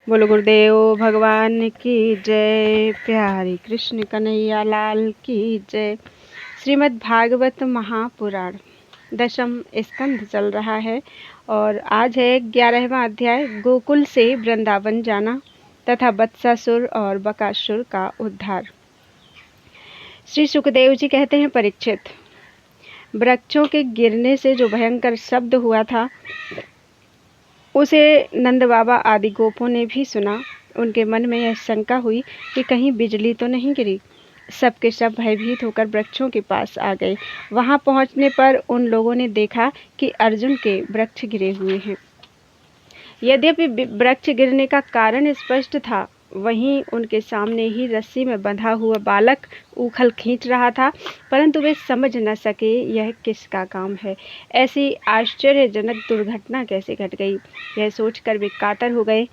बोलो गुरुदेव भगवान की जय। प्यारी कृष्ण कन्हैया लाल की जय। श्रीमद् भागवत महापुराण दशम स्कंध चल रहा है और आज है 11वां अध्याय, गोकुल से वृंदावन जाना तथा वत्सासुर और बकासुर का उद्धार। श्री सुखदेव जी कहते हैं, परीक्षित, वृक्षों के गिरने से जो भयंकर शब्द हुआ था उसे नंद बाबा आदि गोपों ने भी सुना। उनके मन में यह शंका हुई कि कहीं बिजली तो नहीं गिरी। सबके सब भयभीत होकर वृक्षों के पास आ गए। वहां पहुंचने पर उन लोगों ने देखा कि अर्जुन के वृक्ष गिरे हुए हैं। यद्यपि वृक्ष गिरने का कारण स्पष्ट था, वहीं उनके सामने ही रस्सी में बंधा हुआ बालक उखल खींच रहा था, परंतु वे समझ न सके यह किसका काम है। ऐसी आश्चर्यजनक दुर्घटना कैसे घट गई, यह सोचकर वे कातर हो गए।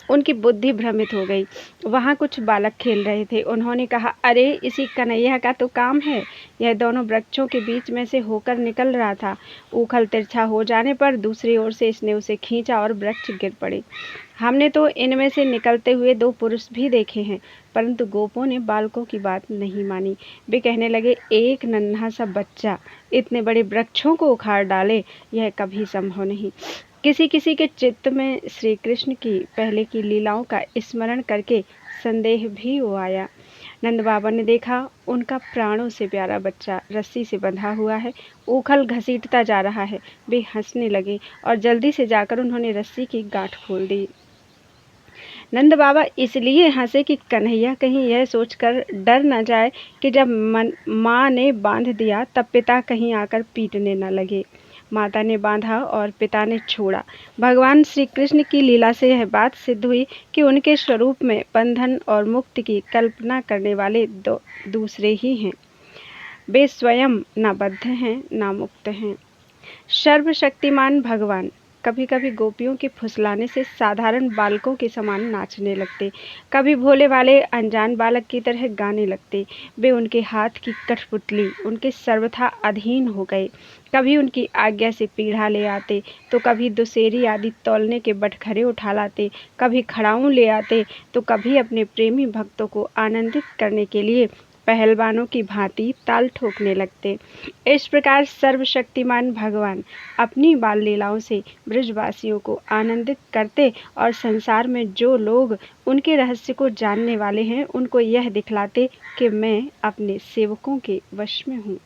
उनकी बुद्धि भ्रमित हो गई। वहाँ कुछ बालक खेल रहे थे। उन्होंने कहा, अरे इसी कन्हैया का तो काम है। यह दोनों वृक्षों के बीच में से होकर निकल रहा था। उखल तिरछा हो जाने पर दूसरी ओर से इसने उसे खींचा और वृक्ष गिर पड़े। हमने तो इनमें से निकलते हुए 2 पुरुष भी देखे हैं, परंतु गोपों ने बालकों की बात नहीं मानी। वे कहने लगे, एक नन्हा सा बच्चा इतने बड़े वृक्षों को उखाड़ डाले, यह कभी संभव नहीं। किसी किसी के चित्त में श्री कृष्ण की पहले की लीलाओं का स्मरण करके संदेह भी हो आया। नंद बाबा ने देखा, उनका प्राणों से प्यारा बच्चा रस्सी से बंधा हुआ है, उखल घसीटता जा रहा है। वे हंसने लगे और जल्दी से जाकर उन्होंने रस्सी की गांठ खोल दी। नंद बाबा इसलिए हंसे कि कन्हैया कहीं यह सोचकर डर न जाए कि जब माँ ने बांध दिया तब पिता कहीं आकर पीटने न लगे। माता ने बांधा और पिता ने छोड़ा। भगवान श्री कृष्ण की लीला से यह बात सिद्ध हुई कि उनके स्वरूप में बंधन और मुक्ति की कल्पना करने वाले दूसरे ही हैं। वे स्वयं न बद्ध हैं न मुक्त हैं। सर्वशक्तिमान भगवान कभी कभी गोपियों के फुसलाने से साधारण बालकों के समान नाचने लगते, कभी भोले वाले अनजान बालक की तरह गाने लगते। वे उनके हाथ की कठपुतली उनके सर्वथा अधीन हो गए। कभी उनकी आज्ञा से पीढ़ा ले आते तो कभी दुसेरी आदि तौलने के बटखरे उठा लाते, कभी खड़ाऊं ले आते तो कभी अपने प्रेमी भक्तों को आनंदित करने के लिए पहलवानों की भांति ताल ठोकने लगते। इस प्रकार सर्वशक्तिमान भगवान अपनी बाल लीलाओं से ब्रजवासियों को आनंदित करते और संसार में जो लोग उनके रहस्य को जानने वाले हैं उनको यह दिखलाते कि मैं अपने सेवकों के वश में हूँ।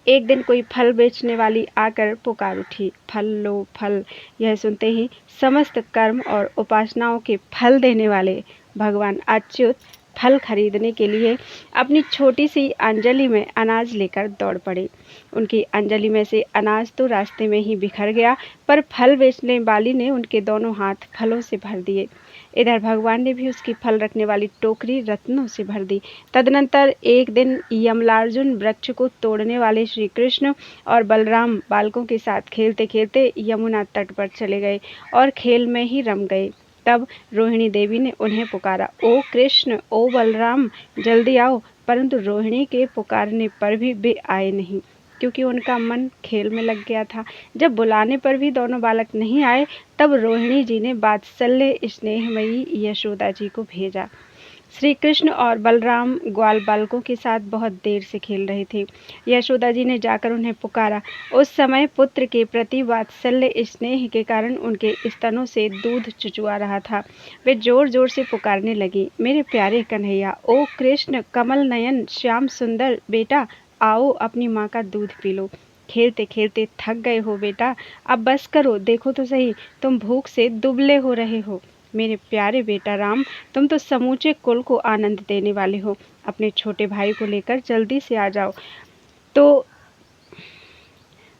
एक दिन कोई फल बेचने वाली आकर पुकार उठी, फल लो फल। यह सुनते ही समस्त कर्म और उपासनाओं के फल देने वाले भगवान अच्युत फल खरीदने के लिए अपनी छोटी सी अंजलि में अनाज लेकर दौड़ पड़े। उनकी अंजलि में से अनाज तो रास्ते में ही बिखर गया, पर फल बेचने वाली ने उनके दोनों हाथ फलों से भर दिए। इधर भगवान ने भी उसकी फल रखने वाली टोकरी रत्नों से भर दी। तदनंतर एक दिन यमलार्जुन वृक्ष को तोड़ने वाले श्री कृष्ण और बलराम बालकों के साथ खेलते खेलते यमुना तट पर चले गए और खेल में ही रम गए। तब रोहिणी देवी ने उन्हें पुकारा, ओ कृष्ण, ओ बलराम, जल्दी आओ। परंतु रोहिणी के पुकारने पर भी वे आए नहीं, क्योंकि उनका मन खेल में लग गया था। जब बुलाने पर भी दोनों बालक नहीं आए, तब रोहिणी जी ने वात्सल्य स्नेहमयी यशोदा जी को भेजा। श्री कृष्ण और बलराम ग्वाल बालकों के साथ बहुत देर से खेल रहे थे। यशोदा जी ने जाकर उन्हें पुकारा। उस समय पुत्र के प्रति वात्सल्य स्नेह के कारण उनके स्तनों से दूध चुचुआ रहा था। वे जोर जोर से पुकारने लगी, मेरे प्यारे कन्हैया, ओ कृष्ण, कमल नयन, श्याम सुंदर बेटा, आओ अपनी माँ का दूध पी लो। खेलते खेलते थक गए हो बेटा, अब बस करो, देखो तो सही, तुम भूख से दुबले हो रहे हो। मेरे प्यारे बेटा राम, तुम तो समूचे कुल को आनंद देने वाले हो। अपने छोटे भाई को लेकर जल्दी से आ जाओ। तो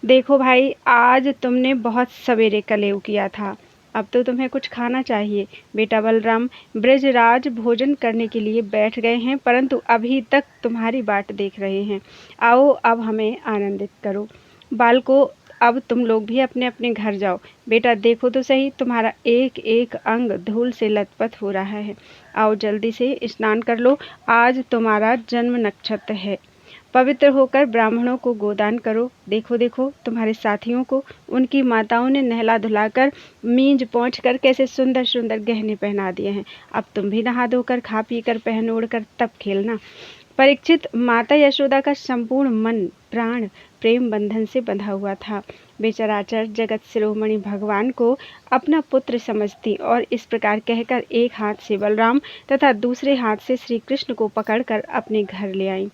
देखो भाई, आज तुमने बहुत सवेरे कलेव किया था, अब तो तुम्हें कुछ खाना चाहिए। बेटा बलराम ब्रजराज भोजन करने के लिए बैठ गए हैं, परंतु अभी तक तुम्हारी बाट देख रहे हैं। आओ अब हमें आनंदित करो। बालको, अब तुम लोग भी अपने अपने घर जाओ। बेटा देखो तो सही, तुम्हारा एक एक अंग धूल से लथपथ हो रहा है। आओ जल्दी से स्नान कर लो, आज तुम्हारा जन्म नक्षत्र है। पवित्र होकर ब्राह्मणों को गोदान करो। देखो देखो तुम्हारे साथियों को उनकी माताओं ने नहला धुलाकर मींज पहुँच कर कैसे सुंदर सुंदर गहने पहना दिए हैं। अब तुम भी नहा धोकर खा पी कर पहन ओढ़ कर तब खेलना। परीक्षित, माता यशोदा का संपूर्ण मन प्राण प्रेम बंधन से बंधा हुआ था। वे चराचर जगत शिरोमणि भगवान को अपना पुत्र समझती और इस प्रकार कहकर एक हाथ से बलराम तथा दूसरे हाथ से श्री कृष्ण को पकड़कर अपने घर ले आई।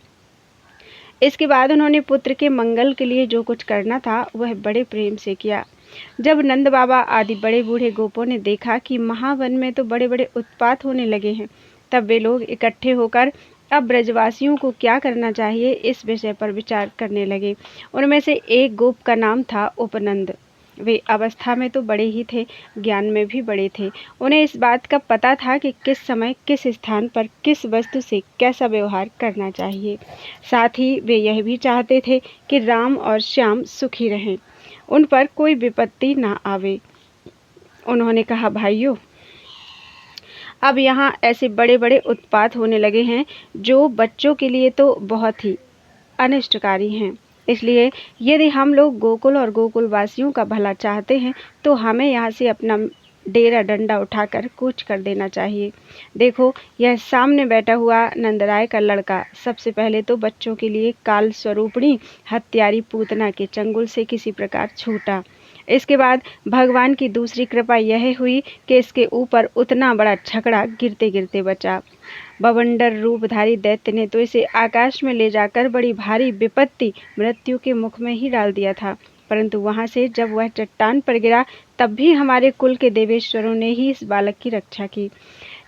इसके बाद उन्होंने पुत्र के मंगल के लिए जो कुछ करना था वह बड़े प्रेम से किया। जब नंद बाबा आदि बड़े बूढ़े गोपों ने देखा कि महावन में तो बड़े बड़े उत्पात होने लगे हैं, तब वे लोग इकट्ठे होकर अब ब्रजवासियों को क्या करना चाहिए इस विषय पर विचार करने लगे। उनमें से एक गोप का नाम था उपनंद। वे अवस्था में तो बड़े ही थे, ज्ञान में भी बड़े थे। उन्हें इस बात का पता था कि किस समय किस स्थान पर किस वस्तु से कैसा व्यवहार करना चाहिए। साथ ही वे यह भी चाहते थे कि राम और श्याम सुखी रहें, उन पर कोई विपत्ति ना आवे। उन्होंने कहा, भाइयों, अब यहाँ ऐसे बड़े बड़े उत्पात होने लगे हैं जो बच्चों के लिए तो बहुत ही अनिष्टकारी हैं। इसलिए यदि हम लोग गोकुल और गोकुल वासियों का भला चाहते हैं तो हमें यहाँ से अपना डेरा डंडा उठाकर कूच कर देना चाहिए। देखो, यह सामने बैठा हुआ नंदराय का लड़का सबसे पहले तो बच्चों के लिए काल स्वरूपणी हत्यारी पूतना के चंगुल से किसी प्रकार छूटा। इसके बाद भगवान की दूसरी कृपा यह हुई कि इसके ऊपर उतना बड़ा छकड़ा गिरते गिरते बचा। बवंडर रूपधारी दैत्य ने तो इसे आकाश में ले जाकर बड़ी भारी विपत्ति मृत्यु के मुख में ही डाल दिया था, परंतु वहां से जब वह चट्टान पर गिरा तब भी हमारे कुल के देवेश्वरों ने ही इस बालक की रक्षा की।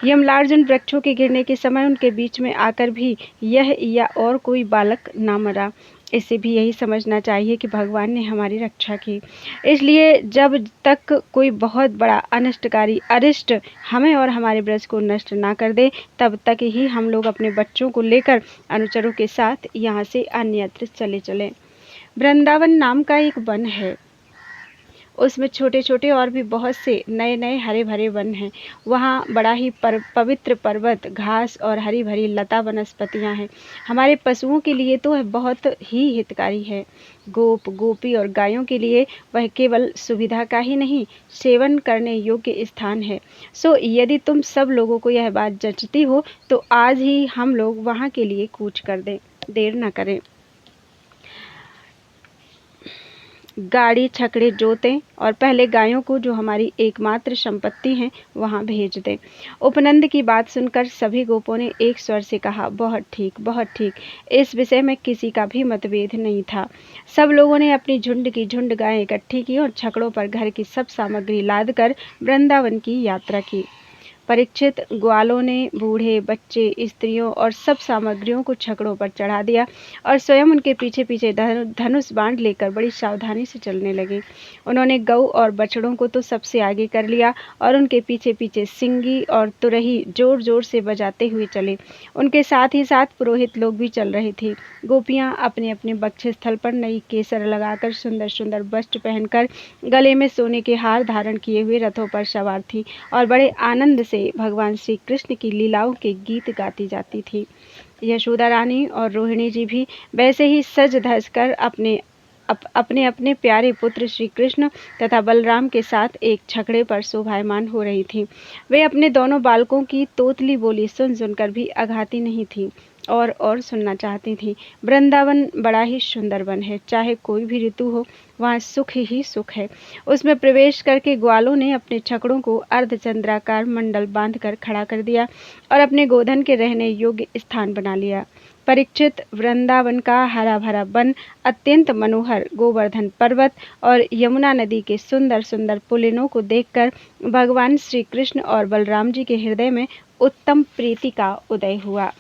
यमलार्जुन वृक्षों के गिरने के समय उनके बीच में आकर भी यह या और कोई बालक ना मरा। इससे भी यही समझना चाहिए कि भगवान ने हमारी रक्षा की। इसलिए जब तक कोई बहुत बड़ा अनिष्टकारी अरिष्ट हमें और हमारे ब्रज को नष्ट ना कर दे, तब तक ही हम लोग अपने बच्चों को लेकर अनुचरों के साथ यहाँ से अन्यत्र चले चलें। वृंदावन नाम का एक वन है, उसमें छोटे छोटे और भी बहुत से नए नए हरे भरे वन हैं। वहाँ बड़ा ही पवित्र पर्वत, घास और हरी भरी लता वनस्पतियाँ हैं। हमारे पशुओं के लिए तो वह बहुत ही हितकारी है। गोप गोपी और गायों के लिए वह केवल सुविधा का ही नहीं, सेवन करने योग्य स्थान है। सो यदि तुम सब लोगों को यह बात जचती हो तो आज ही हम लोग वहाँ के लिए कूच कर दें, देर न करें। गाड़ी छकड़े जोतें और पहले गायों को, जो हमारी एकमात्र संपत्ति हैं, वहां भेज दें। उपनंद की बात सुनकर सभी गोपों ने एक स्वर से कहा, बहुत ठीक, बहुत ठीक। इस विषय में किसी का भी मतभेद नहीं था। सब लोगों ने अपनी झुंड की झुंड गायें इकट्ठी की और छकड़ों पर घर की सब सामग्री लाद कर वृंदावन की यात्रा की। परीक्षित, ग्वालों ने बूढ़े, बच्चे, स्त्रियों और सब सामग्रियों को छकड़ों पर चढ़ा दिया और स्वयं उनके पीछे पीछे धनुष बाण लेकर बड़ी सावधानी से चलने लगे। उन्होंने गऊ और बछड़ों को तो सबसे आगे कर लिया और उनके पीछे पीछे सिंगी और तुरही जोर जोर से बजाते हुए चले। उनके साथ ही साथ पुरोहित लोग भी चल रहे थे। गोपियां अपने अपने वक्षस्थल पर नई केसर लगाकर, सुंदर सुंदर वस्त्र पहनकर, गले में सोने के हार धारण किए हुए रथों पर सवार थी और बड़े आनंद से भगवान श्री कृष्ण की लीलाओं के गीत गाती जाती थी। यशोदा रानी और रोहिणी जी भी वैसे ही सज धज कर अपने अपने प्यारे पुत्र श्री कृष्ण तथा बलराम के साथ एक छकड़े पर शोभायमान हो रही थी। वे अपने दोनों बालकों की तोतली बोली सुन सुनकर भी अघाती नहीं थी और सुनना चाहती थी। वृंदावन बड़ा ही सुंदर वन है, चाहे कोई भी ऋतु हो वहाँ सुख ही सुख है। उसमें प्रवेश करके ग्वालों ने अपने छकड़ों को अर्धचंद्राकार मंडल बांधकर खड़ा कर दिया और अपने गोधन के रहने योग्य स्थान बना लिया। परीक्षित, वृंदावन का हरा भरा वन, अत्यंत मनोहर गोवर्धन पर्वत और यमुना नदी के सुंदर सुंदर पुलिनों को देखकर भगवान श्री कृष्ण और बलराम जी के हृदय में उत्तम प्रीति का उदय हुआ।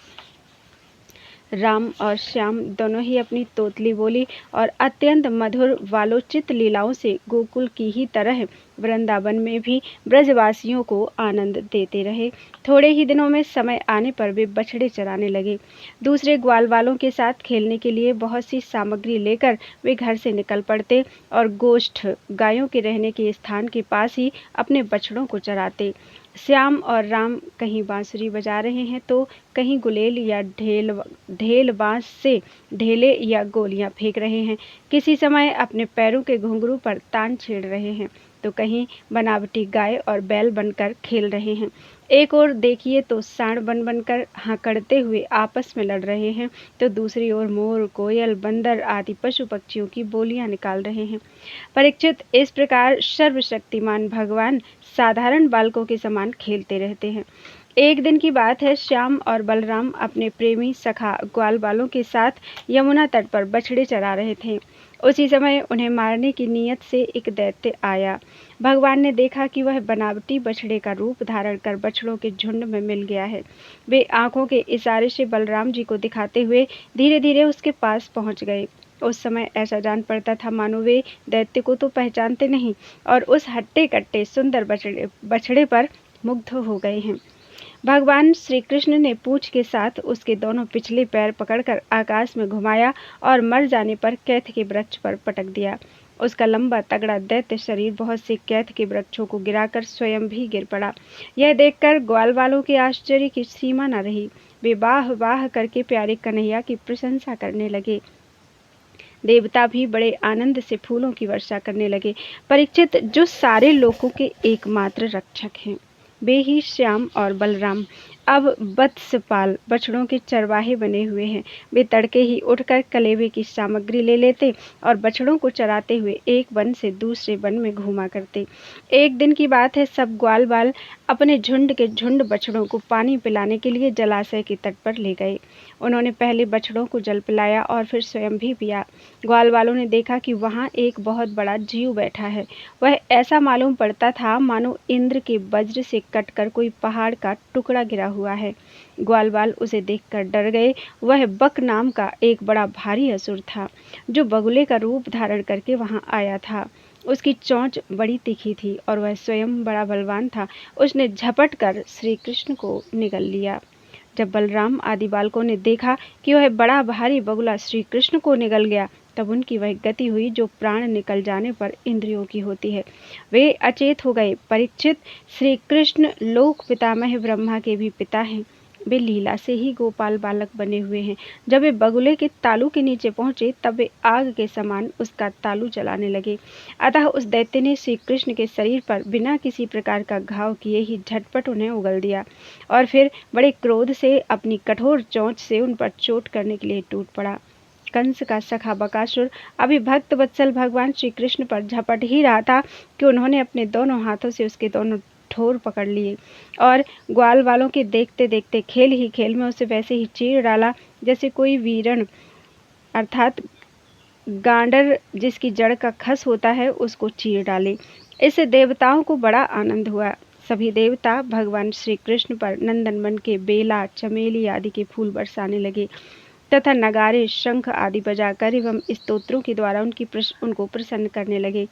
राम और श्याम दोनों ही अपनी तोतली बोली और अत्यंत मधुर वालोचित लीलाओं से गोकुल की ही तरह वृंदावन में भी ब्रजवासियों को आनंद देते रहे। थोड़े ही दिनों में समय आने पर वे बछड़े चराने लगे। दूसरे ग्वाल वालों के साथ खेलने के लिए बहुत सी सामग्री लेकर वे घर से निकल पड़ते और गोष्ठ गायों के रहने के स्थान के पास ही अपने बछड़ों को चराते। श्याम और राम कहीं बांसुरी बजा रहे हैं तो कहीं गुलेल या ढेल बांस से ढेले या गोलियां फेंक रहे हैं। किसी समय अपने पैरों के घुंघरू पर तान छेड़ रहे हैं तो कहीं बनावटी गाय और बैल बनकर खेल रहे हैं। एक ओर देखिए तो सांड बनकर हांकड़ते हुए आपस में लड़ रहे हैं तो दूसरी ओर मोर, कोयल, बंदर आदि पशु पक्षियों की बोलियां निकाल रहे हैं। परीक्षित, इस प्रकार सर्वशक्तिमान भगवान साधारण बालकों के समान खेलते रहते हैं। एक दिन की बात है, श्याम और बलराम अपने प्रेमी सखा ग्वाल बालों के साथ यमुना तट पर बछड़े चरा रहे थे। उसी समय उन्हें मारने की नीयत से एक दैत्य आया। भगवान ने देखा कि वह बनावटी बछड़े का रूप धारण कर बछड़ों के झुंड में मिल गया है। वे आंखों के इशारे से बलराम जी को दिखाते हुए धीरे धीरे उसके पास पहुंच गए। उस समय ऐसा जान पड़ता था मानो वे दैत्य को तो पहचानते नहीं और उस हट्टे कट्टे सुंदर बछड़े पर मुग्ध हो गए हैं। भगवान श्री कृष्ण ने पूंछ के साथ उसके दोनों पिछले पैर पकड़कर आकाश में घुमाया और मर जाने पर कैथ के वृक्ष पर पटक दिया। उसका लंबा तगड़ा दैत्य शरीर बहुत से कैथ के वृक्षों को गिराकर स्वयं भी गिर पड़ा। यह देखकर ग्वाल वालों के आश्चर्य की सीमा न रही। वे वाह वाह करके प्यारे कन्हैया की प्रशंसा करने लगे। देवता भी बड़े आनंद से फूलों की वर्षा करने लगे। परीक्षित, जो सारे लोगों के एकमात्र रक्षक हैं, वे ही श्याम और बलराम अब वत्सपाल बछड़ों के चरवाहे बने हुए हैं। वे तड़के ही उठकर कलेवे की सामग्री ले लेते और बछड़ों को चराते हुए एक वन से दूसरे वन में घूमा करते। एक दिन की बात है, सब ग्वाल बाल अपने झुंड के झुंड बछड़ों को पानी पिलाने के लिए जलाशय के तट पर ले गए। उन्होंने पहले बछड़ों को जल पिलाया और फिर स्वयं भी पिया। ग्वाल वालों ने देखा कि वहाँ एक बहुत बड़ा जीव बैठा है। वह ऐसा मालूम पड़ता था मानो इंद्र के वज्र से कटकर कोई पहाड़ का टुकड़ा गिरा हुआ है। ग्वाल बाल उसे देखकर डर गए। वह बक नाम का एक बड़ा भारी असुर था जो बगुले का रूप धारण करके वहाँ आया था। उसकी चोंच बड़ी तीखी थी और वह स्वयं बड़ा बलवान था। उसने झपट कर श्री कृष्ण को निगल लिया। जब बलराम आदि बालकों ने देखा कि वह बड़ा भारी बगुला श्री कृष्ण को निगल गया, तब उनकी वह गति हुई जो प्राण निकल जाने पर इंद्रियों की होती है। वे अचेत हो गए। परीक्षित, श्री कृष्ण लोक पितामह ब्रह्मा के भी पिता हैं। वे लीला से ही गोपाल बालक बने हुए हैं। जब वे बगुले के तालू के नीचे पहुंचे तब वे आग के समान उसका तालू जलाने लगे। अतः उस दैत्य ने श्री कृष्ण के शरीर पर बिना किसी प्रकार का घाव किए ही झटपट उन्हें उगल दिया और फिर बड़े क्रोध से अपनी कठोर चोंच से उन पर चोट करने के लिए टूट पड़ा। कंस का सखा बकासुर अभी भक्त वत्सल भगवान श्री कृष्ण पर झपट ही रहा था कि उन्होंने अपने दोनों हाथों से उसके दोनों ठोर पकड़ लिए और ग्वाल वालों के देखते देखते खेल ही खेल में उसे वैसे ही चीर डाला जैसे कोई वीरण अर्थात गांडर जिसकी जड़ का खस होता है उसको चीर डाले। इससे देवताओं को बड़ा आनंद हुआ। सभी देवता भगवान श्री कृष्ण पर नंदनवन के बेला, चमेली आदि के फूल बरसाने लगे तथा नगारे, शंख आदि बजाकर एवं स्तोत्रों के द्वारा उनको प्रसन्न करने लगे।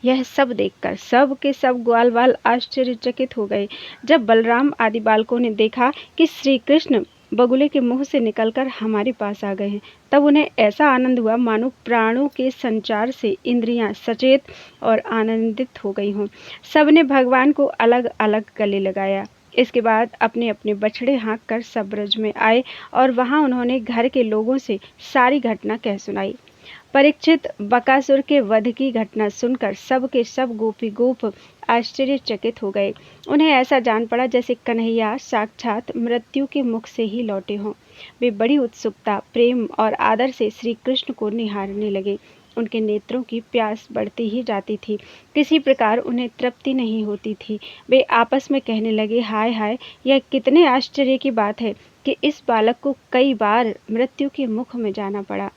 यह सब देखकर सब के सब ग्वाल बाल आश्चर्यचकित हो गए। जब बलराम आदि बालकों ने देखा कि श्री कृष्ण बगुले के मुंह से निकलकर हमारे पास आ गए हैं, तब उन्हें ऐसा आनंद हुआ मानो प्राणों के संचार से इंद्रियां सचेत और आनंदित हो गई हों। सबने भगवान को अलग अलग गले लगाया। इसके बाद अपने अपने बछड़े हाँक कर सब ब्रज में आए और वहां उन्होंने घर के लोगों से सारी घटना कह सुनाई। परीक्षित, बकासुर के वध की घटना सुनकर सब के सब गोपी गोप आश्चर्यचकित हो गए। उन्हें ऐसा जान पड़ा जैसे कन्हैया साक्षात मृत्यु के मुख से ही लौटे हों। वे बड़ी उत्सुकता, प्रेम और आदर से श्री कृष्ण को निहारने लगे। उनके नेत्रों की प्यास बढ़ती ही जाती थी। किसी प्रकार उन्हें तृप्ति नहीं होती थी। वे आपस में कहने लगे, हाय हाय, यह कितने आश्चर्य की बात है कि इस बालक को कई बार मृत्यु के मुख में जाना पड़ा,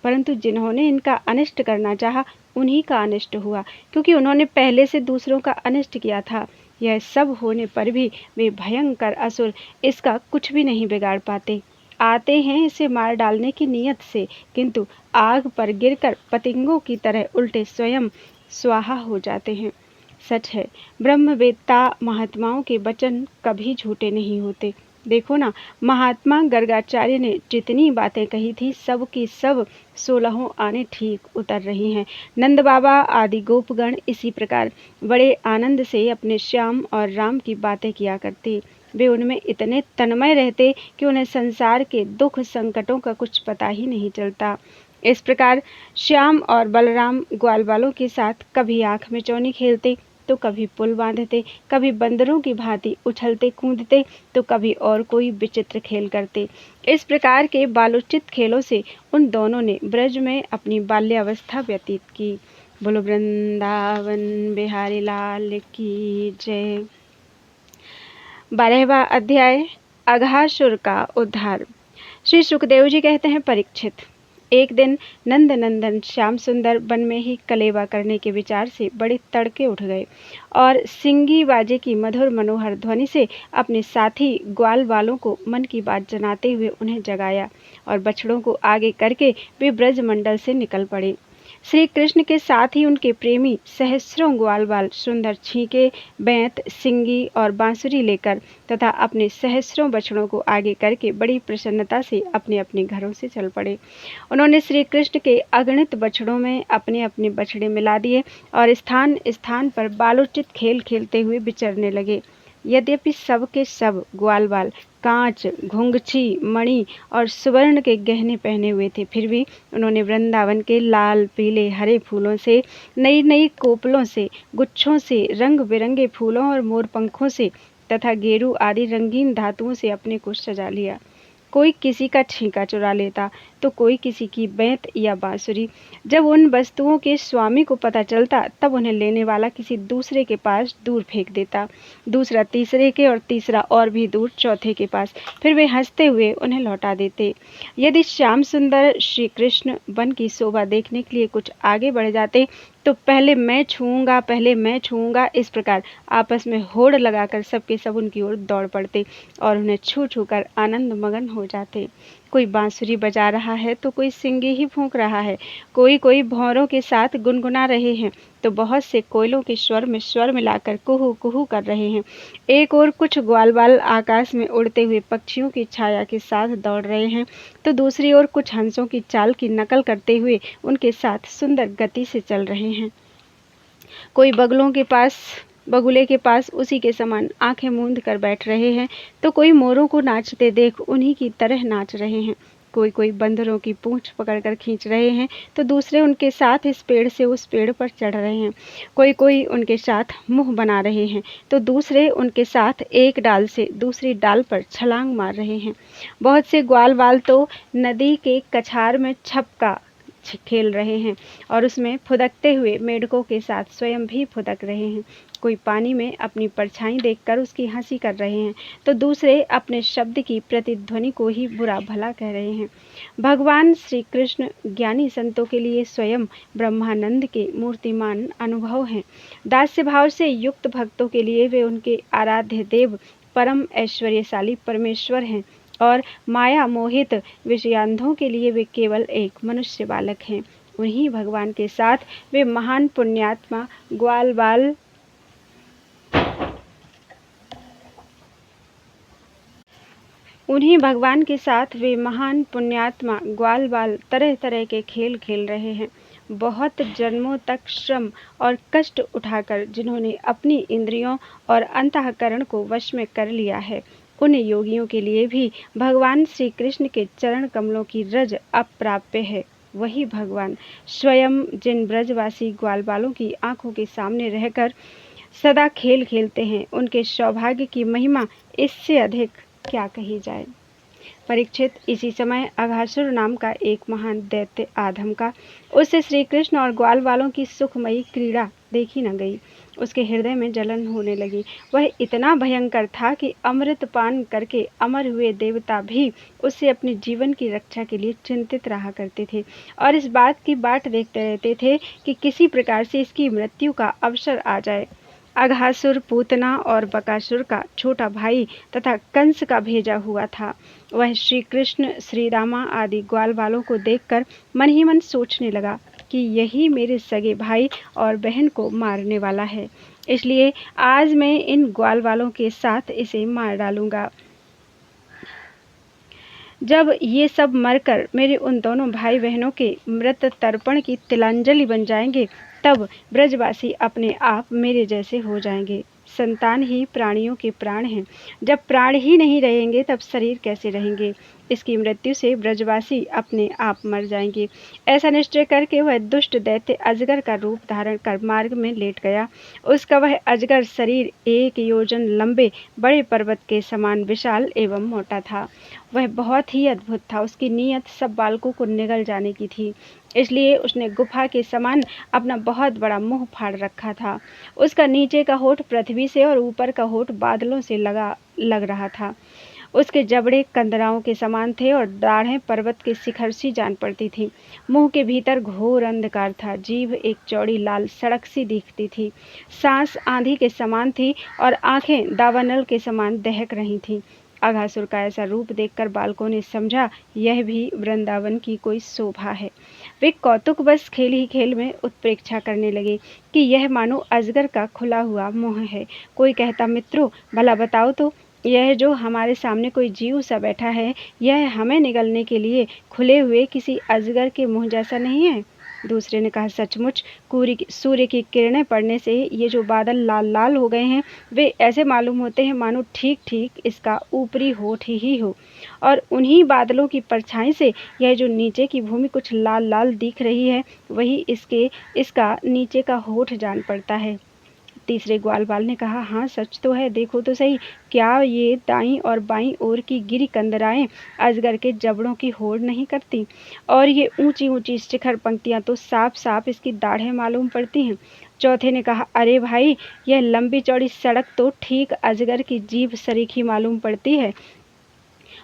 परंतु जिन्होंने इनका अनिष्ट करना चाहा उन्हीं का अनिष्ट हुआ, क्योंकि उन्होंने पहले से दूसरों का अनिष्ट किया था। यह सब होने पर भी वे भयंकर असुर इसका कुछ भी नहीं बिगाड़ पाते। आते हैं इसे मार डालने की नीयत से, किंतु आग पर गिरकर पतंगों की तरह उल्टे स्वयं स्वाहा हो जाते हैं। सच है, ब्रह्मवेत्ता महात्माओं के वचन कभी झूठे नहीं होते। देखो ना, महात्मा गर्गाचार्य ने जितनी बातें कही थी सब की सब 16 आने ठीक उतर रही हैं। नंद बाबा आदि गोपगण इसी प्रकार बड़े आनंद से अपने श्याम और राम की बातें किया करते। वे उनमें इतने तन्मय रहते कि उन्हें संसार के दुख संकटों का कुछ पता ही नहीं चलता। इस प्रकार श्याम और बलराम ग्वालवालों के साथ कभी आँख में चौनी खेलते, तो कभी पुल बांधते, कभी बंदरों की भांति उछलते कूदते, तो कभी और कोई विचित्र खेल करते। इस प्रकार के बालोचित खेलों से उन दोनों ने ब्रज में अपनी बाल्यावस्था व्यतीत की। बोलो वृंदावन बिहारी लाल की जय। 12वां अध्याय, अघासुर का उद्धार। श्री सुखदेव जी कहते हैं, परीक्षित, एक दिन नंद नंदन श्याम सुंदर वन में ही कलेवा करने के विचार से बड़े तड़के उठ गए और सिंगी बाजे की मधुर मनोहर ध्वनि से अपने साथी ग्वाल वालों को मन की बात जनाते हुए उन्हें जगाया और बछड़ों को आगे करके वे ब्रज मंडल से निकल पड़े। श्री कृष्ण के साथ ही उनके प्रेमी सहस्रों ग्वालवाल सुंदर छींके, बैंत, सिंगी और बांसुरी लेकर तथा अपने सहस्रों बछड़ों को आगे करके बड़ी प्रसन्नता से अपने अपने घरों से चल पड़े। उन्होंने श्री कृष्ण के अगणित बछड़ों में अपने अपने बछड़े मिला दिए और स्थान स्थान पर बालोचित खेल खेलते हुए विचरने लगे। यद्यपि सब के सब ग्वालवाल कांच, घुंघची, मणि और सुवर्ण के गहने पहने हुए थे, फिर भी उन्होंने वृंदावन के लाल, पीले, हरे फूलों से, नई नई कोपलों से, गुच्छों से, रंग बिरंगे फूलों और मोर पंखों से तथा गेरू आदि रंगीन धातुओं से अपने को सजा लिया। कोई किसी का छींका चुरा लेता, तो कोई किसी की बैंत या बांसुरी। जब उन वस्तुओं के स्वामी को पता चलता, तब उन्हें लेने वाला किसी दूसरे के पास दूर फेंक देता, दूसरा तीसरे के और तीसरा और भी दूर चौथे के पास। फिर वे हंसते हुए उन्हें लौटा देते। यदि श्याम सुंदर श्री कृष्ण वन की शोभा देखने के लिए कुछ आगे बढ़ जाते, तो पहले मैं छूऊंगा, पहले मैं छूऊंगा, इस प्रकार आपस में होड़ लगाकर सबके सब उनकी ओर दौड़ पड़ते और उन्हें छू छू कर आनंद मगन हो जाते। कोई बांसुरी बजा रहा है तो कोई सिंगी ही फूंक रहा है, कोई कोई भौरों के साथ गुनगुना रहे हैं, तो बहुत से कोयलों के स्वर में स्वर मिलाकर कुहू कुहू कर रहे हैं। एक और कुछ ग्वालवाल आकाश में उड़ते हुए पक्षियों की छाया के साथ दौड़ रहे हैं, तो दूसरी ओर कुछ हंसों की चाल की नकल करते हुए उनके साथ सुंदर गति से चल रहे हैं। कोई बगुले के पास उसी के समान आंखें मूंद कर बैठ रहे हैं, तो कोई मोरों को नाचते देख उन्हीं की तरह नाच रहे हैं। कोई कोई बंदरों की पूंछ पकड़कर खींच रहे हैं, तो दूसरे उनके साथ इस पेड़ से उस पेड़ पर चढ़ रहे हैं। कोई कोई उनके साथ मुंह बना रहे हैं, तो दूसरे उनके साथ एक डाल से दूसरी डाल पर छलांग मार रहे हैं। बहुत से ग्वालवाल तो नदी के कछार में छपका खेल रहे हैं और उसमें फुदकते हुए मेढकों के साथ स्वयं भी फुदक रहे हैं। कोई पानी में अपनी परछाई देखकर उसकी हंसी कर रहे हैं, तो दूसरे अपने शब्द की प्रतिध्वनि को ही बुरा भला कह रहे हैं। भगवान श्री कृष्ण ज्ञानी संतों के लिए स्वयं ब्रह्मानंद के मूर्तिमान अनुभव हैं। दास्य भाव से युक्त भक्तों के लिए वे उनके आराध्य देव परम ऐश्वर्यशाली परमेश्वर हैं और माया मोहित विषयांधों के लिए वे केवल एक मनुष्य बालक हैं। उन्हीं भगवान के साथ वे महान पुण्यात्मा ग्वालवाल तरह तरह के खेल खेल रहे हैं। बहुत जन्मों तक श्रम और कष्ट उठाकर जिन्होंने अपनी इंद्रियों और अंतःकरण को वश में कर लिया है, उन योगियों के लिए भी भगवान श्री कृष्ण के चरण कमलों की रज अप्राप्य है। वही भगवान स्वयं जिन ब्रजवासी ग्वालवालों की आंखों के सामने रहकर सदा खेल खेलते हैं, उनके सौभाग्य की महिमा इससे अधिक क्या कही जाए। परीक्षित, इसी समय अघासुर नाम का एक महान दैत्य आधमका। उससे श्री कृष्ण और ग्वाल वालों की सुखमयी क्रीड़ा देखी न गई। उसके हृदय में जलन होने लगी। वह इतना भयंकर था कि अमृत पान करके अमर हुए देवता भी उससे अपने जीवन की रक्षा के लिए चिंतित रहा करते थे और इस बात की बाट देखते रहते थे कि किसी प्रकार से इसकी मृत्यु का अवसर आ जाए। अघासुर पूतना और बकासुर का छोटा भाई तथा कंस का भेजा हुआ था। वह श्री कृष्ण, श्री रामा आदि ग्वाल वालों को देखकर मन ही मन सोचने लगा कि यही मेरे सगे भाई और बहन को मारने वाला है। इसलिए आज मैं इन ग्वाल वालों के साथ इसे मार डालूंगा। जब ये सब मरकर मेरे उन दोनों भाई बहनों के मृत तर्पण की तिलांजलि बन जाएंगे, तब ब्रजवासी अपने आप मेरे जैसे हो जाएंगे। संतान ही प्राणियों के प्राण हैं। जब प्राण ही नहीं रहेंगे तब शरीर कैसे रहेंगे। इसकी मृत्यु से ब्रजवासी अपने आप मर जाएंगे। ऐसा निश्चय करके वह दुष्ट दैत्य अजगर का रूप धारण कर मार्ग में लेट गया। उसका वह अजगर शरीर 1 योजन लंबे बड़े पर्वत के समान विशाल एवं मोटा था। वह बहुत ही अद्भुत था। उसकी नीयत सब बालकों को निगल जाने की थी, इसलिए उसने गुफा के समान अपना बहुत बड़ा मुंह फाड़ रखा था। उसका नीचे का होठ पृथ्वी से और ऊपर का होठ बादलों से लग रहा था। उसके जबड़े कंदराओं के समान थे और दाढ़ें पर्वत के शिखर सी जान पड़ती थी। मुंह के भीतर घोर अंधकार था। जीभ एक चौड़ी लाल सड़क सी दिखती थी। सांस आंधी के समान थी और आंखें दावानल के समान दहक रही थीं। अघासुर का ऐसा रूप देखकर बालकों ने समझा यह भी वृंदावन की कोई शोभा है। वे कौतुक बस खेल ही खेल में उत्प्रेक्षा करने लगे कि यह मानो अजगर का खुला हुआ मुंह है। कोई कहता, मित्रों भला बताओ तो, यह जो हमारे सामने कोई जीव सा बैठा है, यह हमें निगलने के लिए खुले हुए किसी अजगर के मुंह जैसा नहीं है। दूसरे ने कहा, सचमुच सूर्य की किरणें पड़ने से ये जो बादल लाल लाल हो गए हैं, वे ऐसे मालूम होते हैं मानो ठीक ठीक इसका ऊपरी होठ ही हो, और उन्हीं बादलों की परछाई से यह जो नीचे की भूमि कुछ लाल लाल दिख रही है, वही इसका नीचे का होठ जान पड़ता है। तीसरे ग्वालवाल ने कहा, हाँ सच तो है, देखो तो सही, क्या ये दाईं और बाईं ओर की गिरी कंदराएं अजगर के जबड़ों की होड़ नहीं करती, और ये ऊंची ऊंची शिखर पंक्तियां तो साफ साफ इसकी दाढ़ें मालूम पड़ती हैं। चौथे ने कहा, अरे भाई, यह लंबी चौड़ी सड़क तो ठीक अजगर की जीभ सरीखी मालूम पड़ती है,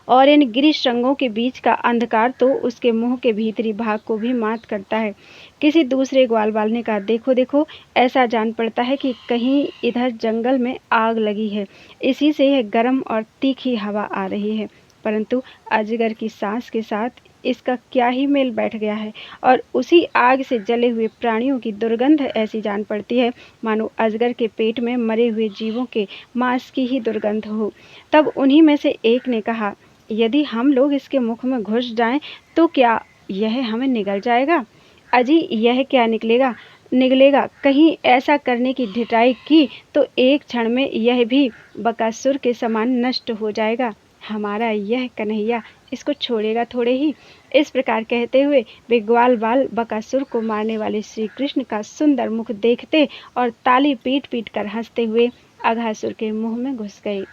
और इन गिरी श्रृंगों के बीच का अंधकार तो उसके मुंह के भीतरी भाग को भी मात करता है। किसी दूसरे ग्वालवाल ने कहा, देखो देखो, ऐसा जान पड़ता है कि कहीं इधर जंगल में आग लगी है, इसी से यह गर्म और तीखी हवा आ रही है। परंतु अजगर की सांस के साथ इसका क्या ही मेल बैठ गया है, और उसी आग से जले हुए प्राणियों की दुर्गंध ऐसी जान पड़ती है मानो अजगर के पेट में मरे हुए जीवों के मांस की ही दुर्गंध हो। तब उन्हीं में से एक ने कहा, यदि हम लोग इसके मुख में घुस जाएं तो क्या यह हमें निगल जाएगा? अजी, यह क्या निगलेगा? कहीं ऐसा करने की ढिठाई की तो एक क्षण में यह भी बकासुर के समान नष्ट हो जाएगा। हमारा यह कन्हैया इसको छोड़ेगा थोड़े ही। इस प्रकार कहते हुए वे ग्वालवाल बकासुर को मारने वाले श्री कृष्ण का सुंदर मुख देखते और ताली पीट पीट कर हंसते हुए अघासुर के मुंह में घुस गए।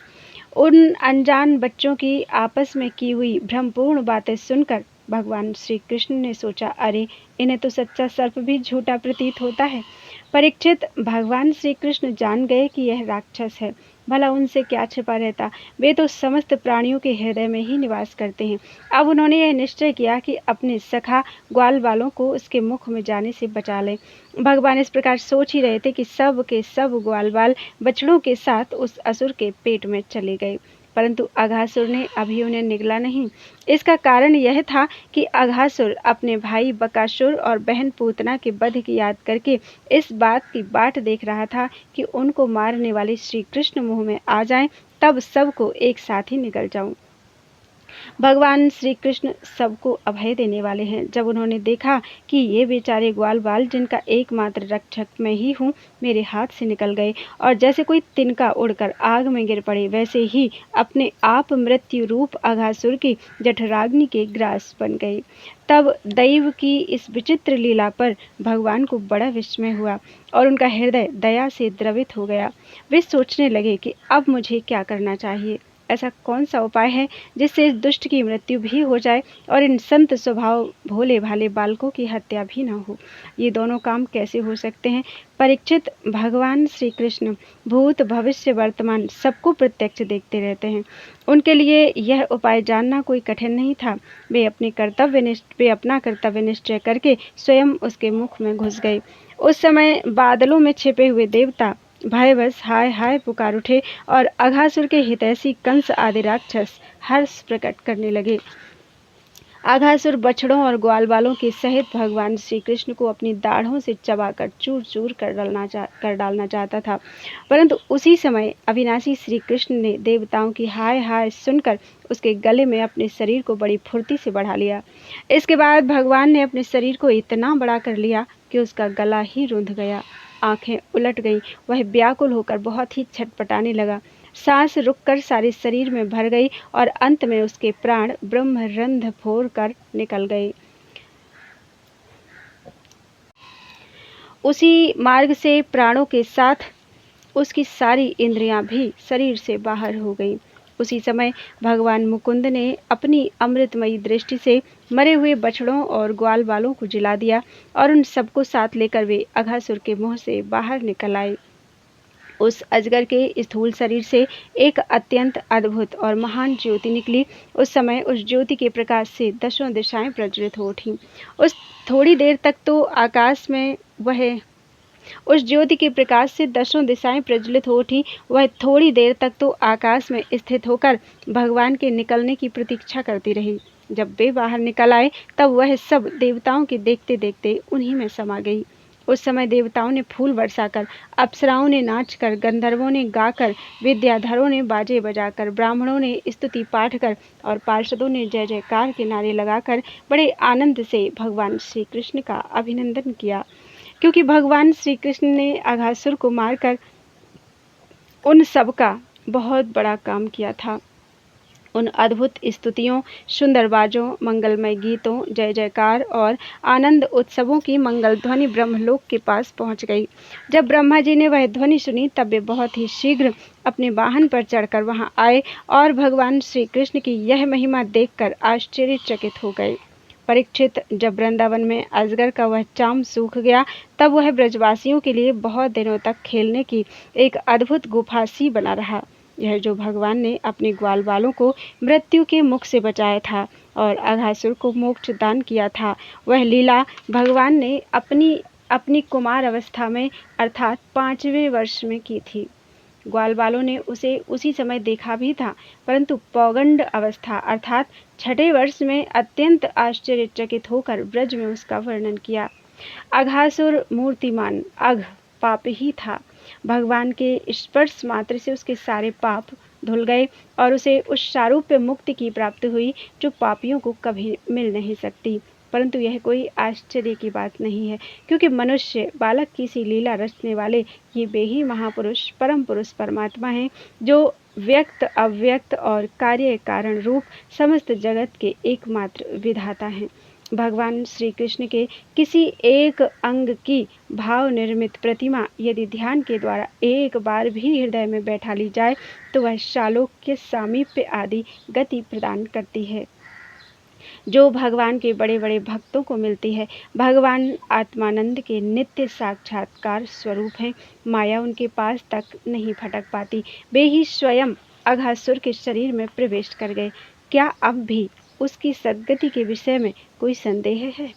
उन अनजान बच्चों की आपस में की हुई भ्रमपूर्ण बातें सुनकर भगवान श्री कृष्ण ने सोचा, अरे, इन्हें तो सच्चा सर्प भी झूठा प्रतीत होता है। परीक्षित, भगवान श्री कृष्ण जान गए कि यह राक्षस है। भला उनसे क्या छिपा रहता, वे तो समस्त प्राणियों के हृदय में ही निवास करते हैं। अब उन्होंने यह निश्चय किया कि अपने सखा ग्वाल वालों को उसके मुख में जाने से बचा लें। भगवान इस प्रकार सोच ही रहे थे कि सब के सब ग्वाल वाल बछड़ों के साथ उस असुर के पेट में चले गए, परंतु अघासुर ने अभी उन्हें निगला नहीं। इसका कारण यह था कि अघासुर अपने भाई बकासुर और बहन पूतना के वध की याद करके इस बात की बाट देख रहा था कि उनको मारने वाले श्री कृष्ण मुंह में आ जाएं, तब सबको एक साथ ही निगल जाऊं। भगवान श्री कृष्ण सबको अभय देने वाले हैं। जब उन्होंने देखा कि ये बेचारे ग्वाल बाल, जिनका एकमात्र रक्षक मैं ही हूँ, मेरे हाथ से निकल गए और जैसे कोई तिनका उड़कर आग में गिर पड़े, वैसे ही अपने आप मृत्यु रूप अघासुर की जठराग्नि के ग्रास बन गए। तब दैव की इस विचित्र लीला पर भगवान को बड़ा विस्मय हुआ और उनका हृदय दया से द्रवित हो गया। वे सोचने लगे कि अब मुझे क्या करना चाहिए। ऐसा कौन सा उपाय है जिससे इस दुष्ट की मृत्यु भी हो जाए और इन संत स्वभाव भोले भाले बालकों की हत्या भी न हो। ये दोनों काम कैसे हो सकते हैं? परीक्षित, भगवान श्री कृष्ण भूत भविष्य वर्तमान सबको प्रत्यक्ष देखते रहते हैं। उनके लिए यह उपाय जानना कोई कठिन नहीं था। वे अपना कर्तव्य निश्चय करके स्वयं उसके मुख में घुस गए। उस समय बादलों में छिपे हुए देवता भयवश हाय हाय पुकार उठे और अघासुर के हितैषी कंस आदि राक्षस हर्ष प्रकट करने लगे। आघासुर बछड़ों और ग्वालवालों के सहित भगवान श्री कृष्ण को अपनी दाढ़ों से चबाकर चूर चूर कर डालना चाहता था, परंतु उसी समय अविनाशी श्री कृष्ण ने देवताओं की हाय हाय सुनकर उसके गले में अपने शरीर को बड़ी फुर्ती से बढ़ा लिया। इसके बाद भगवान ने अपने शरीर को इतना बड़ा कर लिया कि उसका गला ही रुंध गया, आंखें उलट गईं, वह व्याकुल होकर बहुत ही छटपटाने लगा, सांस रुककर सारे शरीर में भर गई और अंत में उसके प्राण ब्रह्मरंध्र फोड़ कर निकल गए। उसी मार्ग से प्राणों के साथ उसकी सारी इंद्रियां भी शरीर से बाहर हो गईं। उसी समय भगवान मुकुंद ने अपनी अमृतमयी दृष्टि से मरे हुए बछड़ों और ग्वाल वालों को जिला दिया और उन सबको साथ लेकर वे अघासुर के मुंह से बाहर निकल आए। उस अजगर के स्थूल शरीर से एक अत्यंत अद्भुत और महान ज्योति निकली। उस समय उस ज्योति के प्रकाश से दसों दिशाएं प्रज्वलित हो उठीं। उस ज्योति के प्रकाश से दसों दिशाएं प्रज्वलित हो उठी। वह थोड़ी देर तक तो आकाश में स्थित होकर भगवान के निकलने की प्रतीक्षा करती रही। जब वे बाहर निकल आए तब वह सब देवताओं के देखते देखते उन्हीं में समा गई। उस समय देवताओं ने फूल बरसाकर, अप्सराओं ने नाचकर, गंधर्वों ने गाकर, विद्याधरों ने बाजे बजाकर, ब्राह्मणों ने स्तुति पाठ कर और पार्षदों ने जय जयकार के नारे लगाकर बड़े आनंद से भगवान श्री कृष्ण का अभिनंदन किया, क्योंकि भगवान श्री कृष्ण ने अघासुर को मारकर उन सब का बहुत बड़ा काम किया था। उन अद्भुत स्तुतियों, सुंदर बाजों, मंगलमय गीतों, जय जयकार और आनंद उत्सवों की मंगल ध्वनि ब्रह्मलोक के पास पहुंच गई। जब ब्रह्मा जी ने वह ध्वनि सुनी तब वे बहुत ही शीघ्र अपने वाहन पर चढ़कर वहां आए और भगवान श्री कृष्ण की यह महिमा देखकर आश्चर्यचकित हो गए। परीक्षित, जब वृंदावन में अजगर का वह चाम सूख गया तब वह ब्रजवासियों के लिए बहुत दिनों तक खेलने की एक अद्भुत गुफा सी बना रहा। यह जो भगवान ने अपने ग्वाल वालों को मृत्यु के मुख से बचाया था और अघासुर को मोक्ष दान किया था, वह लीला भगवान ने अपनी कुमार अवस्था में अर्थात 5वें वर्ष में की थी। ग्वाल वालों ने उसे उसी समय देखा भी था, परंतु पौगंड अवस्था अर्थात 6ठे वर्ष में अत्यंत आश्चर्यचकित होकर ब्रज में उसका वर्णन किया। अघासुर मूर्तिमान अघ पाप ही था। भगवान के स्पर्श मात्र से उसके सारे पाप धुल गए और उसे उस सारूप्य मुक्ति की प्राप्ति हुई जो पापियों को कभी मिल नहीं सकती। परंतु यह कोई आश्चर्य की बात नहीं है, क्योंकि मनुष्य बालक की सी लीला रचने वाले ये वे ही महापुरुष परम पुरुष परमात्मा हैं, जो व्यक्त अव्यक्त और कार्य कारण रूप समस्त जगत के एकमात्र विधाता हैं। भगवान श्री कृष्ण के किसी एक अंग की भाव निर्मित प्रतिमा यदि ध्यान के द्वारा एक बार भी हृदय में बैठा ली जाए तो वह शालोक्य, सामीप्य आदि गति प्रदान करती है, जो भगवान के बड़े बड़े भक्तों को मिलती है। भगवान आत्मानंद के नित्य साक्षात्कार स्वरूप हैं। माया उनके पास तक नहीं फटक पाती। वे ही स्वयं अघासुर के शरीर में प्रवेश कर गए। क्या अब भी उसकी सद्गति के विषय में कोई संदेह है?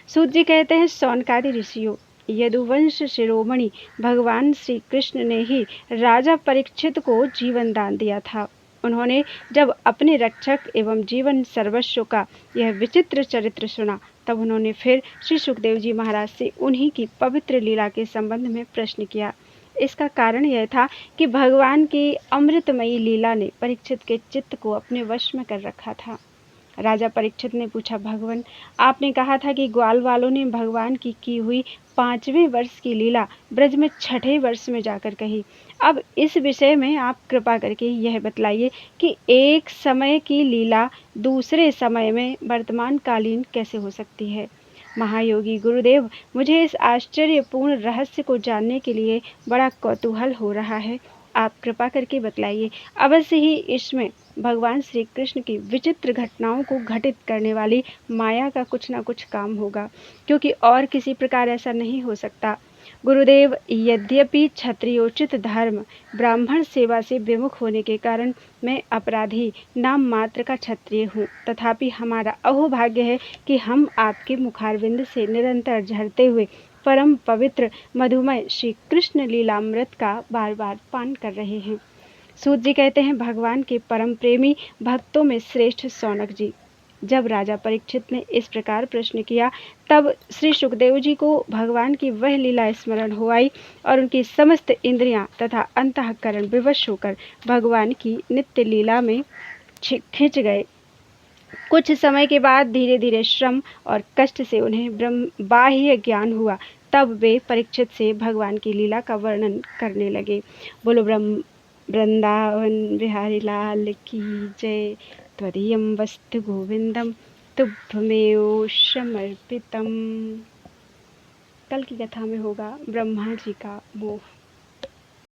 सूत जी कहते हैं, शौनकादि ऋषियों, यदुवंश शिरोमणि भगवान श्री कृष्ण ने ही राजा परीक्षित को जीवन दान दिया था। उन्होंने जब अपने रक्षक एवं जीवन सर्वस्व का यह विचित्र चरित्र सुना तब उन्होंने फिर श्री सुखदेव जी महाराज से उन्हीं की पवित्र लीला के संबंध में प्रश्न किया। इसका कारण यह था कि भगवान की अमृतमयी लीला ने परीक्षित के चित्त को अपने वश में कर रखा था। राजा परीक्षित ने पूछा, भगवान, आपने कहा था कि ग्वाल वालों ने भगवान की हुई 5वें वर्ष की लीला ब्रज में 6ठे वर्ष में जाकर कही। अब इस विषय में आप कृपा करके यह बतलाइए कि एक समय की लीला दूसरे समय में वर्तमान कालीन कैसे हो सकती है। महायोगी गुरुदेव, मुझे इस आश्चर्यपूर्ण रहस्य को जानने के लिए बड़ा कौतूहल हो रहा है। आप कृपा करके बतलाइए। अवश्य ही इसमें भगवान श्री कृष्ण की विचित्र घटनाओं को घटित करने वाली माया का कुछ न कुछ काम होगा, क्योंकि और किसी प्रकार ऐसा नहीं हो सकता। गुरुदेव, यद्यपि क्षत्रियोचित धर्म ब्राह्मण सेवा से विमुख होने के कारण मैं अपराधी नाम मात्र का क्षत्रिय हूँ, तथापि हमारा अहोभाग्य है कि हम आपके मुखारविंद से निरंतर झरते हुए परम पवित्र मधुमय श्री कृष्ण लीलामृत का बार बार पान कर रहे हैं। सूत जी कहते हैं, भगवान के परम प्रेमी भक्तों में श्रेष्ठ शौनक जी, जब राजा परीक्षित ने इस प्रकार प्रश्न किया, तब श्री सुखदेव जी को भगवान की वह लीला स्मरण हो आई और उनकी समस्त इंद्रियां तथा अंतःकरण विवश होकर भगवान की नित्य लीला में खिंच गए। कुछ समय के बाद धीरे धीरे श्रम और कष्ट से उन्हें बाह्य ज्ञान हुआ। तब वे परीक्षित से भगवान की लीला का वर्णन करने लगे। बोलो वृंदावन बिहारी लाल की जय। त्वदीयं वस्तु गोविंदम तुभ्यमेव समर्पितम। कल की कथा में होगा ब्रह्मा जी का मोह।